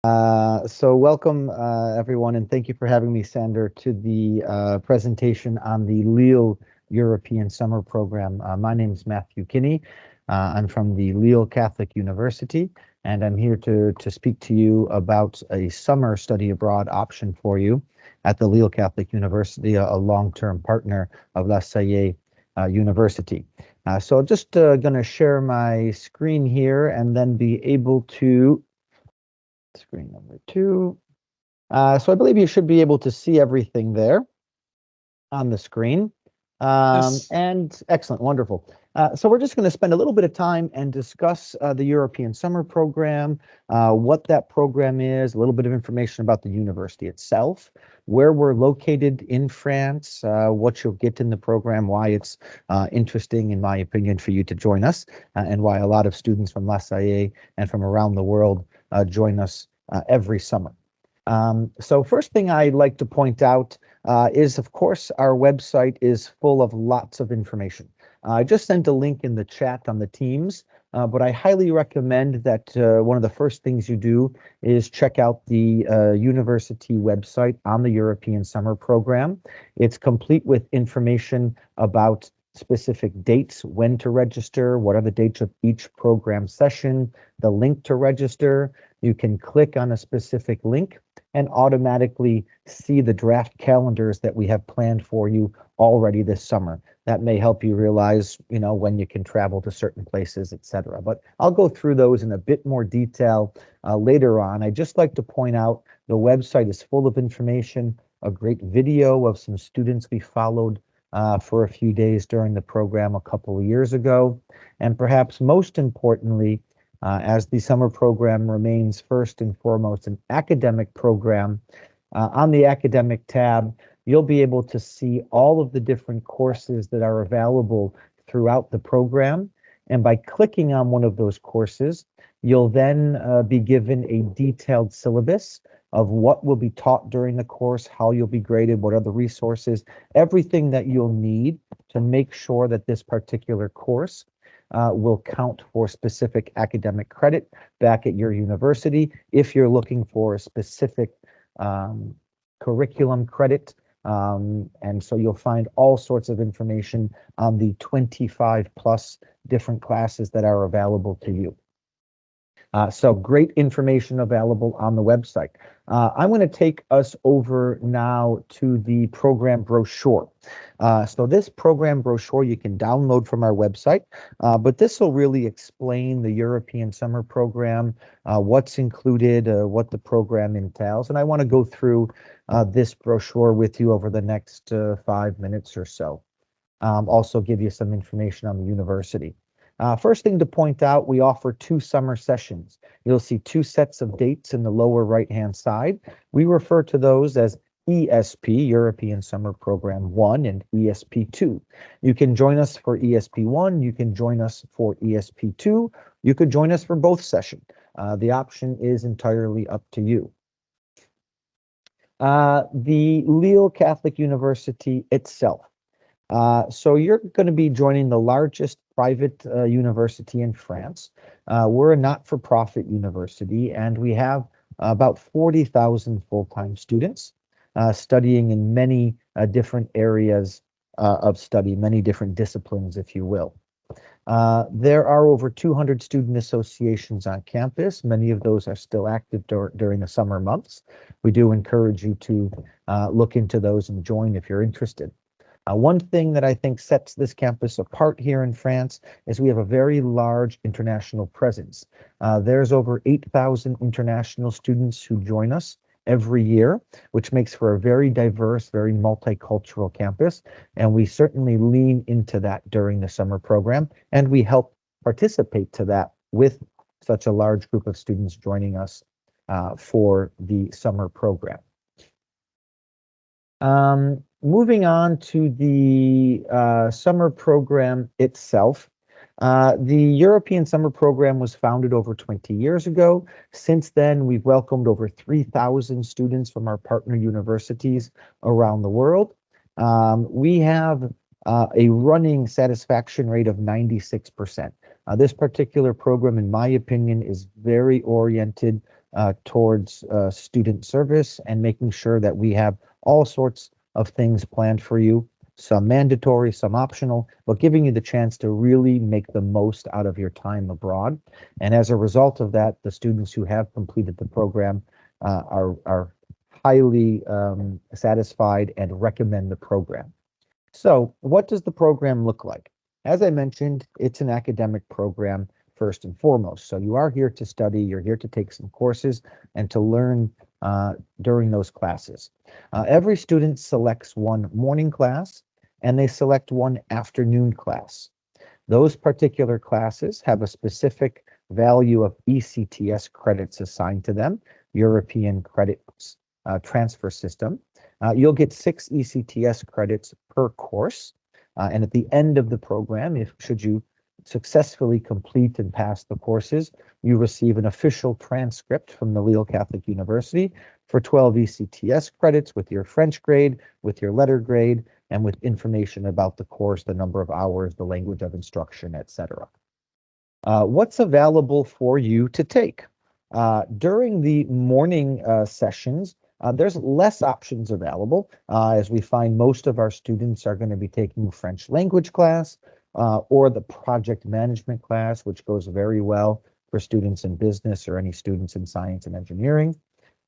So welcome, everyone, and thank you for having me, Sander, to the presentation on the Lille European Summer Program. My name is Matthew Kinney. I'm from the Lille Catholic University, and I'm here to speak to you about a summer study abroad option for you at the Lille Catholic University, a long-term partner of La Salle University. So I'm just going to share my screen here and then be able to screen number two. So I believe you should be able to see everything there on the screen. Yes. And excellent, wonderful. So we're just going to spend a little bit of time and discuss the European Summer Program, what that program is, a little bit of information about the university itself, where we're located in France, what you'll get in the program, why it's interesting, in my opinion, for you to join us, and why a lot of students from La Salle and from around the world join us every summer. So first thing I'd like to point out is, of course, our website is full of lots of information. I just sent a link in the chat on the Teams, but I highly recommend that one of the first things you do is check out the university website on the European Summer Program. It's complete with information about specific dates, when to register, what are the dates of each program session, the link to register. You can click on a specific link and automatically see the draft calendars that we have planned for you already this summer. That may help you realize, when you can travel to certain places, etc. But I'll go through those in a bit more detail later on. I just like to point out the website is full of information, a great video of some students we followed for a few days during the program a couple of years ago. And perhaps most importantly, as the summer program remains first and foremost an academic program. On the academic tab, you'll be able to see all of the different courses that are available throughout the program. And by clicking on one of those courses, you'll then be given a detailed syllabus of what will be taught during the course, how you'll be graded, what are the resources, everything that you'll need to make sure that this particular course will count for specific academic credit back at your university. If you're looking for a specific curriculum credit, and so you'll find all sorts of information on the 25 plus different classes that are available to you. So great information available on the website. I'm going to take us over now to the program brochure. So this program brochure you can download from our website, but this will really explain the European Summer Program, what's included, what the program entails. And I want to go through this brochure with you over the next 5 minutes or so. Also give you some information on the university. First thing to point out, we offer 2 summer sessions. You'll see 2 sets of dates in the lower right-hand side. We refer to those as ESP, European Summer Program 1, and ESP 2. You can join us for ESP 1, you can join us for ESP 2, you could join us for both sessions. The option is entirely up to you. The Lille Catholic University itself. So you're going to be joining the largest private university in France. We're a not-for-profit university, and we have about 40,000 full-time students studying in many different areas of study, many different disciplines, if you will. There are over 200 student associations on campus. Many of those are still active during the summer months. We do encourage you to look into those and join if you're interested. One thing that I think sets this campus apart here in France is we have a very large international presence. There's over 8,000 international students who join us every year, which makes for a very diverse, very multicultural campus. And we certainly lean into that during the summer program, and we help participate to that with such a large group of students joining us for the summer program. Moving on to the summer program itself. The European Summer Program was founded over 20 years ago. Since then, we've welcomed over 3,000 students from our partner universities around the world. We have a running satisfaction rate of 96%. This particular program, in my opinion, is very oriented towards student service and making sure that we have all sorts of things planned for you, some mandatory, some optional, but giving you the chance to really make the most out of your time abroad. And as a result of that, the students who have completed the program are highly satisfied and recommend the program. So what does the program look like? As I mentioned, it's an academic program first and foremost. So you are here to study, you're here to take some courses and to learn during those classes. Every student selects one morning class and they select one afternoon class. Those particular classes have a specific value of ECTS credits assigned to them, European Credits Transfer System. You'll get 6 ECTS credits per course. And at the end of the program, should you successfully complete and pass the courses, you receive an official transcript from the Lille Catholic University for 12 ECTS credits with your French grade, with your letter grade, and with information about the course, the number of hours, the language of instruction, etc. What's available for you to take? During the morning sessions, there's less options available, as we find most of our students are going to be taking French language class or the project management class, which goes very well for students in business or any students in science and engineering.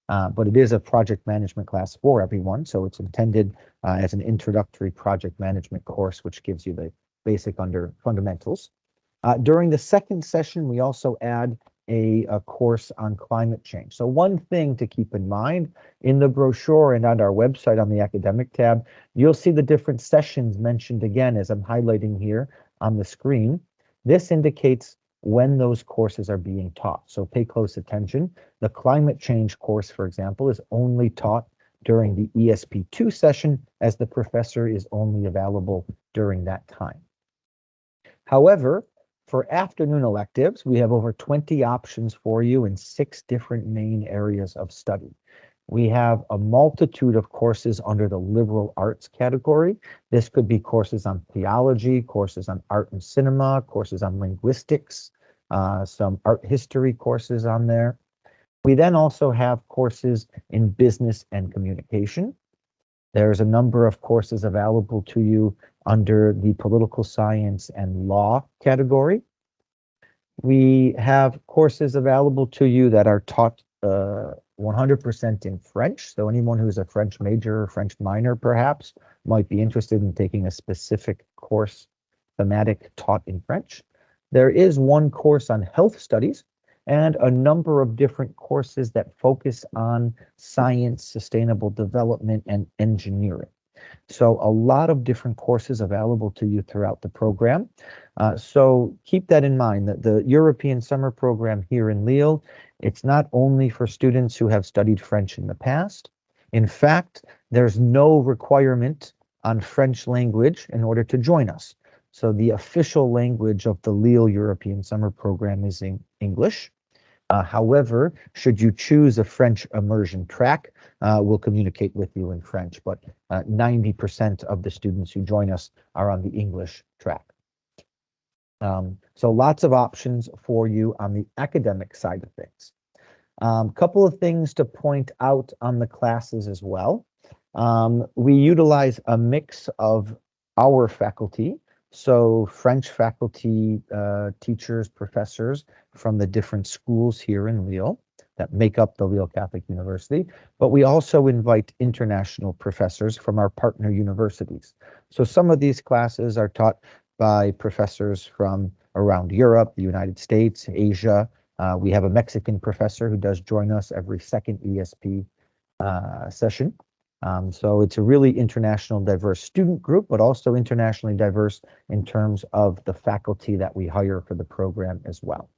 But it is a project management class for everyone, so it's intended as an introductory project management course, which gives you the basic fundamentals. During the second session, we also add a course on climate change. So one thing to keep in mind, in the brochure and on our website on the academic tab, you'll see the different sessions mentioned again as I'm highlighting here on the screen. This indicates when those courses are being taught. So pay close attention. The climate change course, for example, is only taught during the ESP2 session, as the professor is only available during that time. However, for afternoon electives, we have over 20 options for you in 6 different main areas of study. We have a multitude of courses under the liberal arts category. This could be courses on theology, courses on art and cinema, courses on linguistics, some art history courses on there. We then also have courses in business and communication. There's a number of courses available to you under the political science and law category. We have courses available to you that are taught 100% in French. So anyone who's a French major or French minor perhaps might be interested in taking a specific course thematic taught in French. There is one course on health studies and a number of different courses that focus on science, sustainable development, and engineering. So a lot of different courses available to you throughout the program. So keep that in mind, that the European Summer Program here in Lille, it's not only for students who have studied French in the past. In fact, there's no requirement on French language in order to join us. So the official language of the Lille European Summer Program is in English. However, should you choose a French immersion track, we'll communicate with you in French, but 90% of the students who join us are on the English track. So lots of options for you on the academic side of things. Couple of things to point out on the classes as well. We utilize a mix of our faculty, so French faculty, teachers, professors from the different schools here in Lille that make up the Lille Catholic University, but we also invite international professors from our partner universities. So some of these classes are taught by professors from around Europe, the United States, Asia. We have a Mexican professor who does join us every second ESP session. So it's a really international diverse student group, but also internationally diverse in terms of the faculty that we hire for the program as well.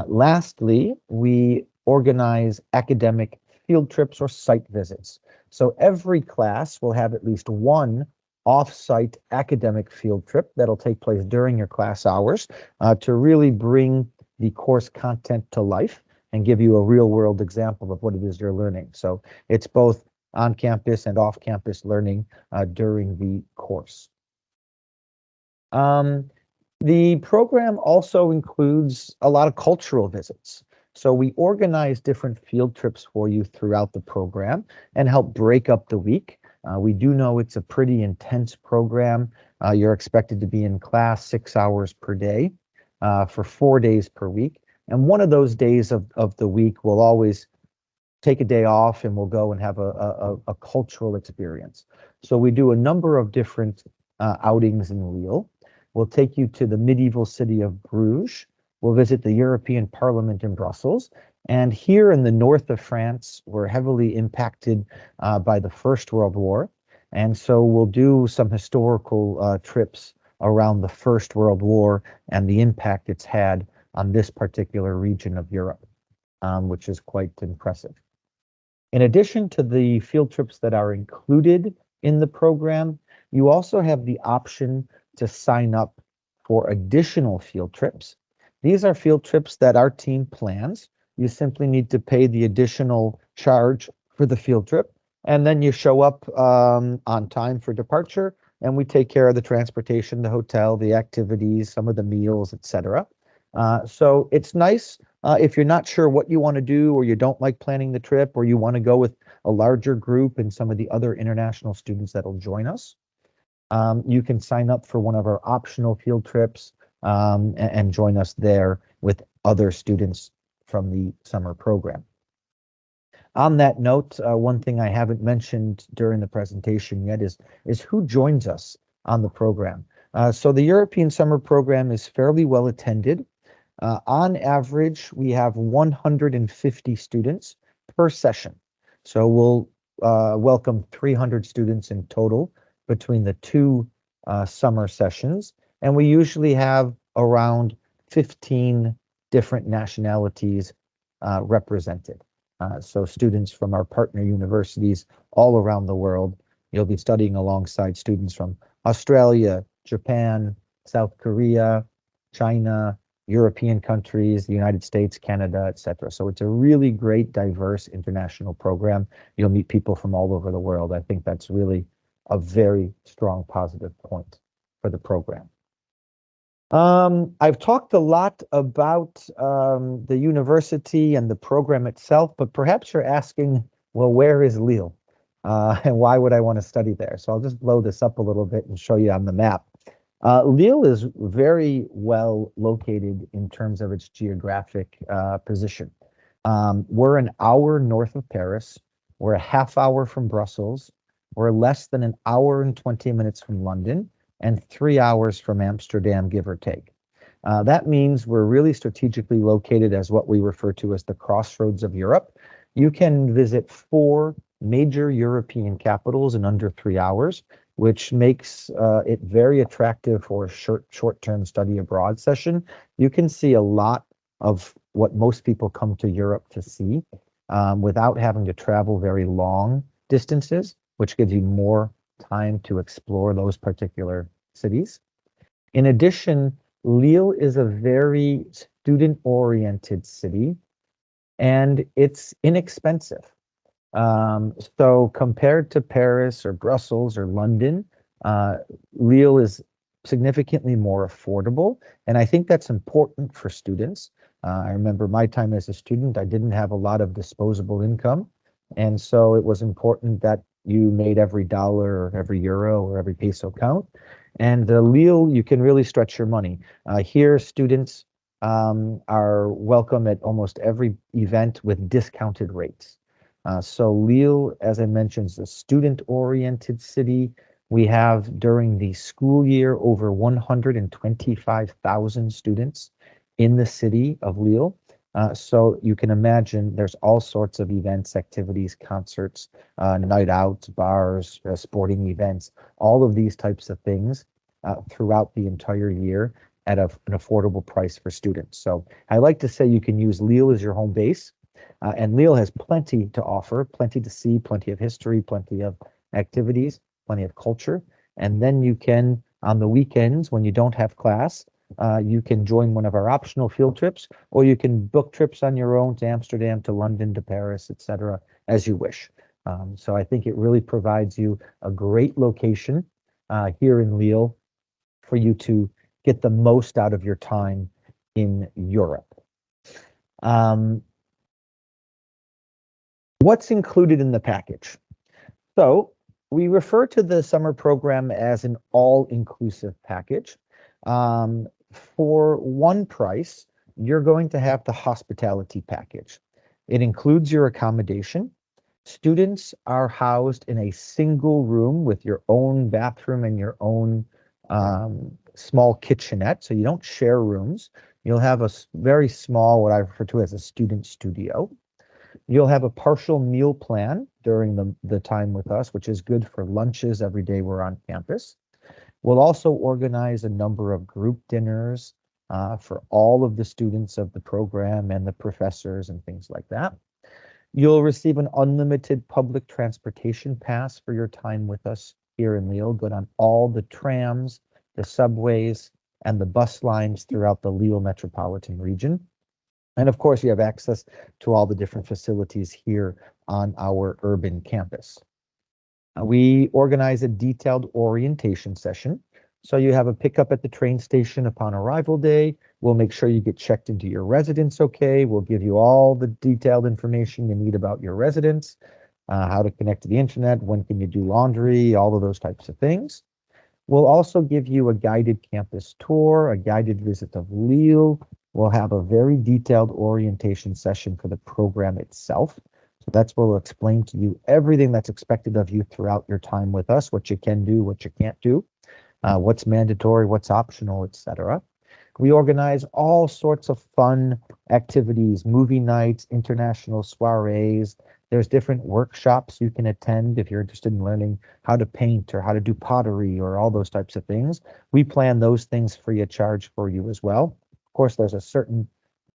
Lastly, we organize academic field trips or site visits. So every class will have at least one off-site academic field trip that'll take place during your class hours to really bring the course content to life and give you a real-world example of what it is you're learning. So it's both on-campus and off-campus learning during the course. The program also includes a lot of cultural visits. So we organize different field trips for you throughout the program and help break up the week. We do know it's a pretty intense program. You're expected to be in class 6 hours per day for 4 days per week. And one of those days of the week will always take a day off and we'll go and have a cultural experience. So we do a number of different outings in Lille. We'll take you to the medieval city of Bruges. We'll visit the European Parliament in Brussels. And here in the north of France, we're heavily impacted by the First World War. And so we'll do some historical trips around the First World War and the impact it's had on this particular region of Europe, which is quite impressive. In addition to the field trips that are included in the program, you also have the option to sign up for additional field trips. These are field trips that our team plans. You simply need to pay the additional charge for the field trip, and then you show up on time for departure, and we take care of the transportation, the hotel, the activities, some of the meals, etc. So it's nice if you're not sure what you want to do, or you don't like planning the trip, or you want to go with a larger group and some of the other international students that'll join us. You can sign up for one of our optional field trips and join us there with other students from the summer program. On that note, one thing I haven't mentioned during the presentation yet is who joins us on the program. So the European Summer Program is fairly well attended. On average, we have 150 students per session. So we'll welcome 300 students in total between the two summer sessions. And we usually have around 15 different nationalities represented. So students from our partner universities all around the world. You'll be studying alongside students from Australia, Japan, South Korea, China, European countries, the United States, Canada, etc. So it's a really great, diverse international program. You'll meet people from all over the world. I think that's really a very strong positive point for the program. I've talked a lot about the university and the program itself, but perhaps you're asking, well, where is Lille? And why would I want to study there? So I'll just blow this up a little bit and show you on the map. Lille is very well located in terms of its geographic position. We're an hour north of Paris. We're a half hour from Brussels. We're less than an hour and 20 minutes from London and 3 hours from Amsterdam, give or take. That means we're really strategically located as what we refer to as the crossroads of Europe. You can visit 4 major European capitals in under 3 hours, which makes it very attractive for a short-term study abroad session. You can see a lot of what most people come to Europe to see without having to travel very long distances, which gives you more time to explore those particular cities. In addition, Lille is a very student-oriented city, and it's inexpensive. So compared to Paris or Brussels or London, Lille is significantly more affordable. And I think that's important for students. I remember my time as a student, I didn't have a lot of disposable income. And so it was important that you made every dollar or every euro or every peso count. And Lille, you can really stretch your money. Here, students are welcome at almost every event with discounted rates. So Lille, as I mentioned, is a student-oriented city. We have, during the school year, over 125,000 students in the city of Lille. So you can imagine there's all sorts of events, activities, concerts, night outs, bars, sporting events, all of these types of things throughout the entire year at an affordable price for students. So I like to say you can use Lille as your home base. And Lille has plenty to offer, plenty to see, plenty of history, plenty of activities, plenty of culture. And then you can, on the weekends when you don't have class, you can join one of our optional field trips, or you can book trips on your own to Amsterdam, to London, to Paris, etc., as you wish. So I think it really provides you a great location here in Lille for you to get the most out of your time in Europe. What's included in the package? So we refer to the summer program as an all-inclusive package. For one price, you're going to have the hospitality package. It includes your accommodation. Students are housed in a single room with your own bathroom and your own small kitchenette, so you don't share rooms. You'll have a very small, what I refer to as a student studio. You'll have a partial meal plan during the time with us, which is good for lunches every day we're on campus. We'll also organize a number of group dinners for all of the students of the program and the professors and things like that. You'll receive an unlimited public transportation pass for your time with us here in Lille, good on all the trams, the subways, and the bus lines throughout the Lille metropolitan region. And of course, you have access to all the different facilities here on our urban campus. We organize a detailed orientation session. So you have a pickup at the train station upon arrival day. We'll make sure you get checked into your residence okay. We'll give you all the detailed information you need about your residence, how to connect to the internet, when can you do laundry, all of those types of things. We'll also give you a guided campus tour, a guided visit of Lille. We'll have a very detailed orientation session for the program itself. So that's where we'll explain to you everything that's expected of you throughout your time with us, what you can do, what you can't do, what's mandatory, what's optional, etc. We organize all sorts of fun activities, movie nights, international soirees. There's different workshops you can attend if you're interested in learning how to paint or how to do pottery or all those types of things. We plan those things free of charge for you as well. Of course, there's a certain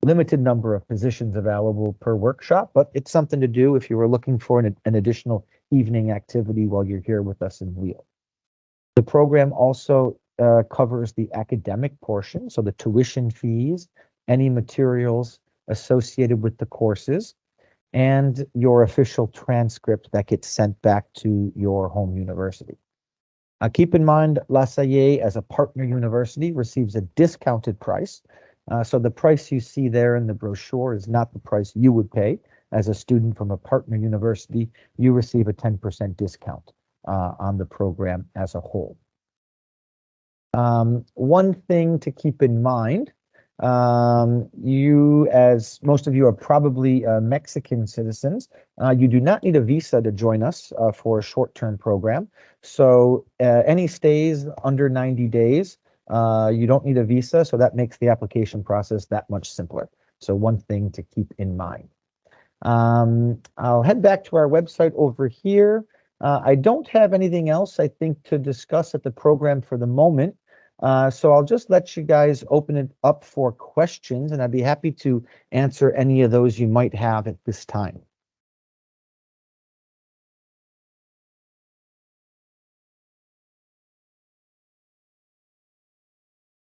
limited number of positions available per workshop, but it's something to do if you were looking for an additional evening activity while you're here with us in Lille. The program also covers the academic portion, so the tuition fees, any materials associated with the courses, and your official transcript that gets sent back to your home university. Keep in mind, La Salle, as a partner university, receives a discounted price. So the price you see there in the brochure is not the price you would pay. As a student from a partner university, you receive a 10% discount on the program as a whole. One thing to keep in mind, you, as most of you are probably Mexican citizens, you do not need a visa to join us for a short-term program. So any stays under 90 days, you don't need a visa, so that makes the application process that much simpler. So one thing to keep in mind. I'll head back to our website over here. I don't have anything else, I think, to discuss at the program for the moment. So I'll just let you guys open it up for questions, and I'd be happy to answer any of those you might have at this time.